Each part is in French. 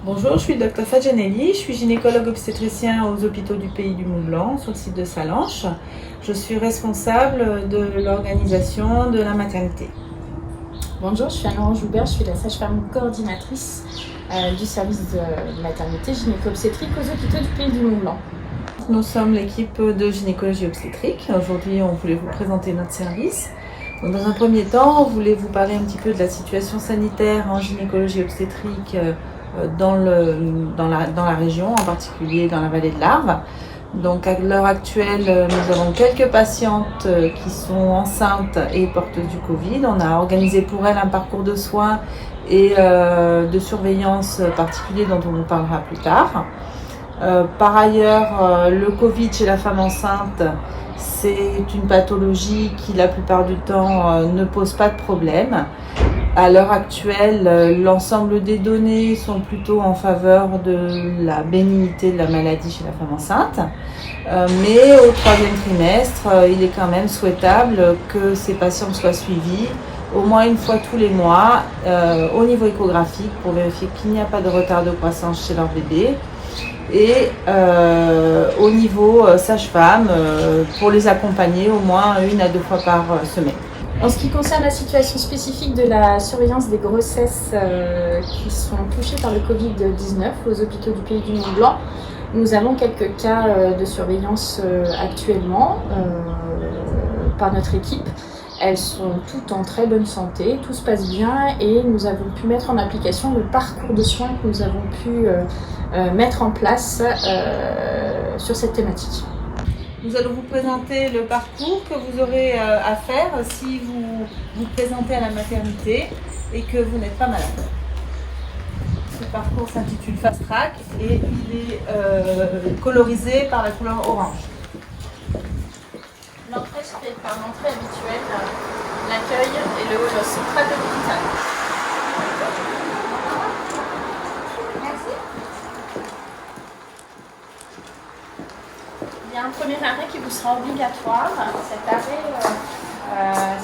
Bonjour, je suis le Dr Fadjanelli, je suis gynécologue obstétricien aux hôpitaux du Pays du Mont-Blanc sur le site de Sallanches. Je suis responsable de l'organisation de la maternité. Bonjour, je suis Anne-Laurence Joubert, je suis la sage-femme coordinatrice du service de maternité gynéco-obstétrique aux hôpitaux du Pays du Mont-Blanc. Nous sommes l'équipe de gynécologie obstétrique. Aujourd'hui, on voulait vous présenter notre service. Donc, dans un premier temps, on voulait vous parler un petit peu de la situation sanitaire en gynécologie obstétrique dans la région, en particulier dans la vallée de l'Arve. Donc à l'heure actuelle, nous avons quelques patientes qui sont enceintes et porteuses du Covid. On a organisé pour elles un parcours de soins et de surveillance particulier dont on vous parlera plus tard. Par ailleurs, le Covid chez la femme enceinte, c'est une pathologie qui la plupart du temps ne pose pas de problème. À l'heure actuelle, l'ensemble des données sont plutôt en faveur de la bénignité de la maladie chez la femme enceinte. Mais au troisième trimestre, il est quand même souhaitable que ces patientes soient suivies au moins une fois tous les mois au niveau échographique pour vérifier qu'il n'y a pas de retard de croissance chez leur bébé. Et au niveau sage-femme, pour les accompagner au moins 1 à 2 fois par semaine. En ce qui concerne la situation spécifique de la surveillance des grossesses qui sont touchées par le Covid-19 aux hôpitaux du Pays du Mont-Blanc, nous avons quelques cas de surveillance actuellement par notre équipe. Elles sont toutes en très bonne santé, tout se passe bien et nous avons pu mettre en application le parcours de soins que nous avons pu mettre en place sur cette thématique. Nous allons vous présenter le parcours que vous aurez à faire si vous vous présentez à la maternité et que vous n'êtes pas malade. Ce parcours s'intitule Fast Track et il est colorisé par la couleur orange. L'entrée se fait par l'entrée habituelle, l'accueil et le hall central de l'hôpital. Il y a un premier arrêt qui vous sera obligatoire. Cet arrêt,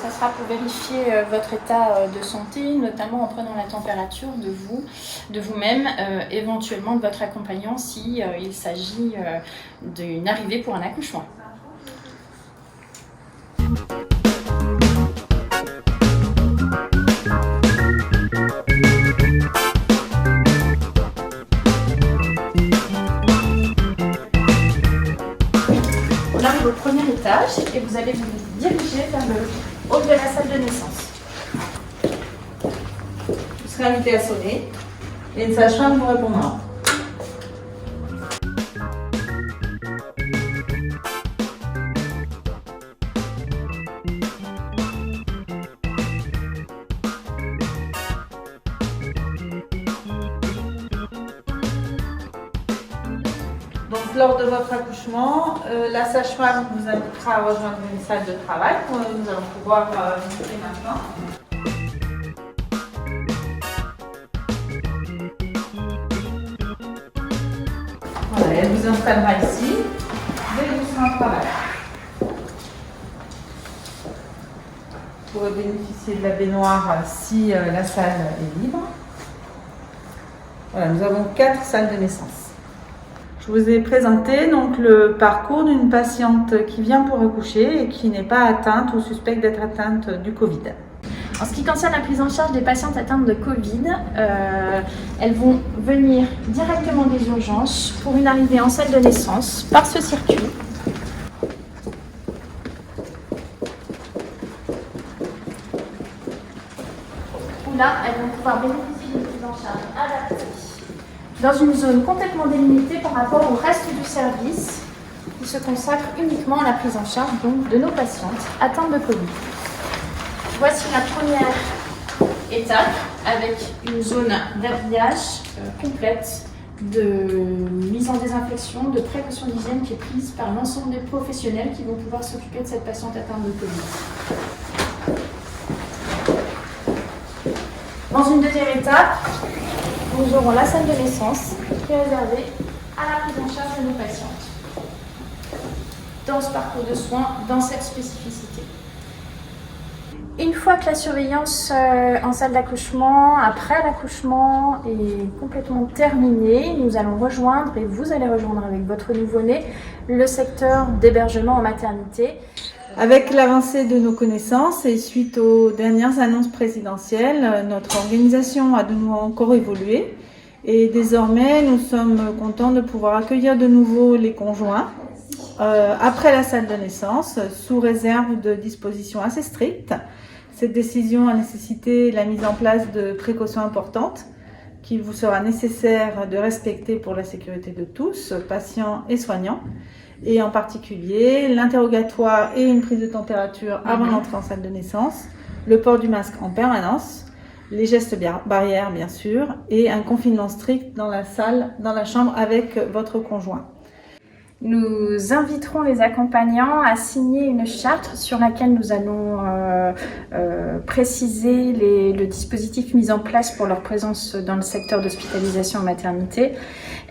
ça sera pour vérifier votre état de santé, notamment en prenant la température de vous-même, éventuellement de votre accompagnant si il s'agit d'une arrivée pour un accouchement. On arrive au premier étage et vous allez vous diriger vers le hall de la salle de naissance. Vous serez invité à sonner et une sage-femme vous répondra. Donc, lors de votre accouchement, la sage-femme vous invitera à rejoindre une salle de travail que nous allons pouvoir visiter maintenant. Voilà, elle vous installera ici dès que vous serez en travail. Vous pourrez bénéficier de la baignoire si la salle est libre. Voilà, nous avons 4 salles de naissance. Je vous ai présenté donc le parcours d'une patiente qui vient pour accoucher et qui n'est pas atteinte ou suspecte d'être atteinte du Covid. En ce qui concerne la prise en charge des patientes atteintes de Covid, elles vont venir directement des urgences pour une arrivée en salle de naissance par ce circuit. Où là, elles vont pouvoir bénéficier d'une prise en charge adaptée dans une zone complètement délimitée par rapport au reste du service, qui se consacre uniquement à la prise en charge donc, de nos patientes atteintes de Covid. Voici la première étape avec une zone d'habillage complète, de mise en désinfection, de précaution d'hygiène qui est prise par l'ensemble des professionnels qui vont pouvoir s'occuper de cette patiente atteinte de Covid. Dans une deuxième étape, nous aurons la salle de naissance qui est réservée à la prise en charge de nos patientes dans ce parcours de soins, dans cette spécificité. Une fois que la surveillance en salle d'accouchement, après l'accouchement est complètement terminée, nous allons rejoindre, et vous allez rejoindre avec votre nouveau-né, le secteur d'hébergement en maternité. Avec l'avancée de nos connaissances et suite aux dernières annonces présidentielles, notre organisation a de nouveau encore évolué et désormais nous sommes contents de pouvoir accueillir de nouveau les conjoints après la salle de naissance sous réserve de dispositions assez strictes. Cette décision a nécessité la mise en place de précautions importantes qu'il vous sera nécessaire de respecter pour la sécurité de tous, patients et soignants, et en particulier l'interrogatoire et une prise de température avant d'entrer en salle de naissance, le port du masque en permanence, les gestes barrières bien sûr, et un confinement strict dans la chambre avec votre conjoint. Nous inviterons les accompagnants à signer une charte sur laquelle nous allons préciser le dispositif mis en place pour leur présence dans le secteur d'hospitalisation en maternité.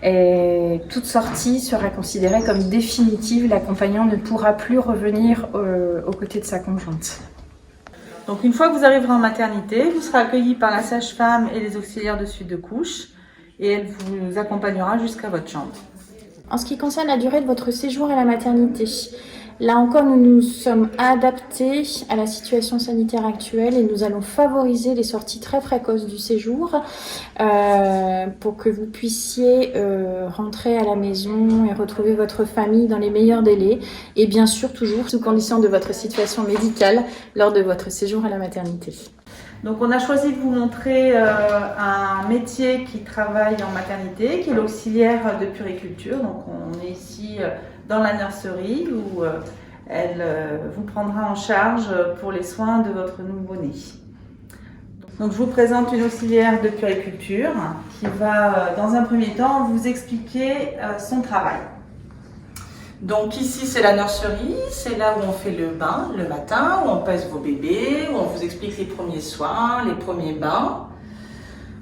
Et toute sortie sera considérée comme définitive. L'accompagnant ne pourra plus revenir aux côtés de sa conjointe. Donc une fois que vous arriverez en maternité, vous serez accueilli par la sage-femme et les auxiliaires de suite de couche et elle vous accompagnera jusqu'à votre chambre. En ce qui concerne la durée de votre séjour à la maternité, là encore, nous nous sommes adaptés à la situation sanitaire actuelle et nous allons favoriser les sorties très précoces du séjour pour que vous puissiez rentrer à la maison et retrouver votre famille dans les meilleurs délais et bien sûr toujours sous condition de votre situation médicale lors de votre séjour à la maternité. Donc on a choisi de vous montrer un métier qui travaille en maternité, qui est l'auxiliaire de puériculture. Donc on est ici dans la nurserie où elle vous prendra en charge pour les soins de votre nouveau-né. Donc je vous présente une auxiliaire de puériculture qui va dans un premier temps vous expliquer son travail. Donc ici c'est la nurserie, c'est là où on fait le bain le matin, où on pèse vos bébés, où on vous explique les premiers soins, les premiers bains.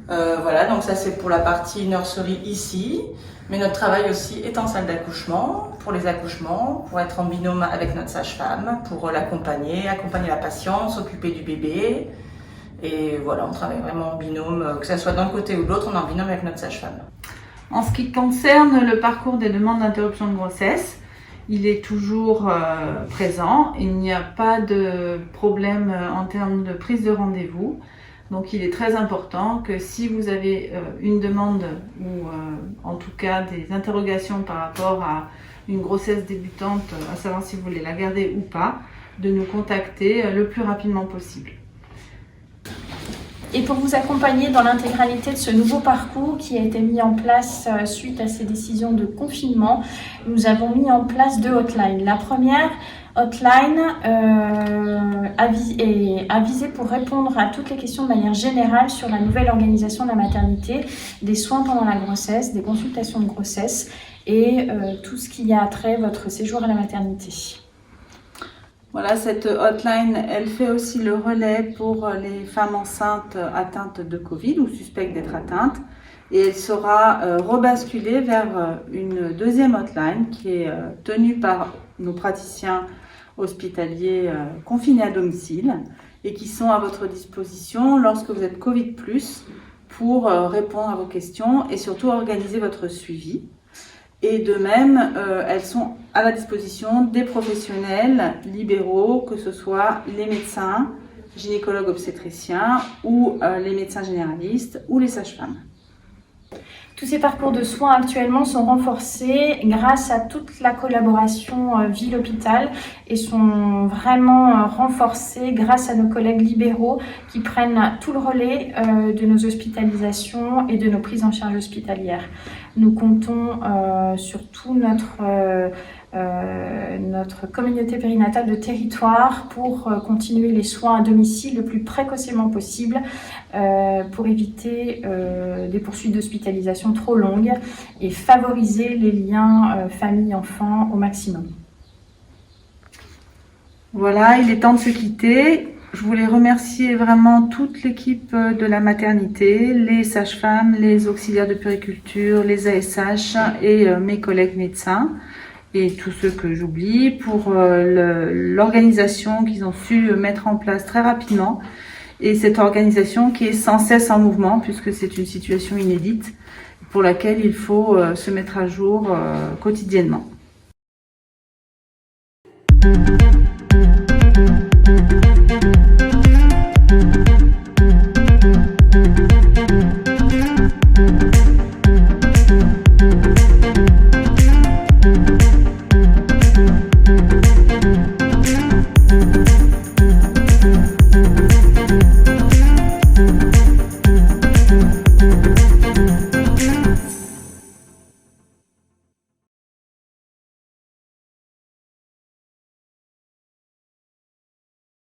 Voilà, donc ça c'est pour la partie nurserie ici. Mais notre travail aussi est en salle d'accouchement, pour les accouchements, pour être en binôme avec notre sage-femme, pour l'accompagner, accompagner la patiente, s'occuper du bébé. Et voilà, on travaille vraiment en binôme, que ce soit d'un côté ou de l'autre, on est en binôme avec notre sage-femme. En ce qui concerne le parcours des demandes d'interruption de grossesse, il est toujours présent. Il n'y a pas de problème en termes de prise de rendez-vous. Donc il est très important que si vous avez une demande ou en tout cas des interrogations par rapport à une grossesse débutante, à savoir si vous voulez la garder ou pas, de nous contacter le plus rapidement possible. Et pour vous accompagner dans l'intégralité de ce nouveau parcours qui a été mis en place suite à ces décisions de confinement, nous avons mis en place 2 hotlines. La première hotline est avisée pour répondre à toutes les questions de manière générale sur la nouvelle organisation de la maternité, des soins pendant la grossesse, des consultations de grossesse et tout ce qui a trait à votre séjour à la maternité. Voilà, cette hotline, elle fait aussi le relais pour les femmes enceintes atteintes de Covid ou suspectes d'être atteintes. Et elle sera rebasculée vers une deuxième hotline qui est tenue par nos praticiens hospitaliers confinés à domicile et qui sont à votre disposition lorsque vous êtes Covid+, pour répondre à vos questions et surtout organiser votre suivi. Et de même, elles sont à la disposition des professionnels libéraux, que ce soit les médecins, gynécologues obstétriciens ou les médecins généralistes ou les sages-femmes. Tous ces parcours de soins actuellement sont renforcés grâce à toute la collaboration ville-hôpital et sont vraiment renforcés grâce à nos collègues libéraux qui prennent tout le relais de nos hospitalisations et de nos prises en charge hospitalières. Nous comptons sur tout notre notre communauté périnatale de territoire pour continuer les soins à domicile le plus précocement possible pour éviter des poursuites d'hospitalisation trop longues et favoriser les liens famille-enfant au maximum. Voilà, il est temps de se quitter. Je voulais remercier vraiment toute l'équipe de la maternité, les sages-femmes, les auxiliaires de puériculture, les ASH et mes collègues médecins et tous ceux que j'oublie pour l'organisation qu'ils ont su mettre en place très rapidement et cette organisation qui est sans cesse en mouvement puisque c'est une situation inédite pour laquelle il faut se mettre à jour quotidiennement.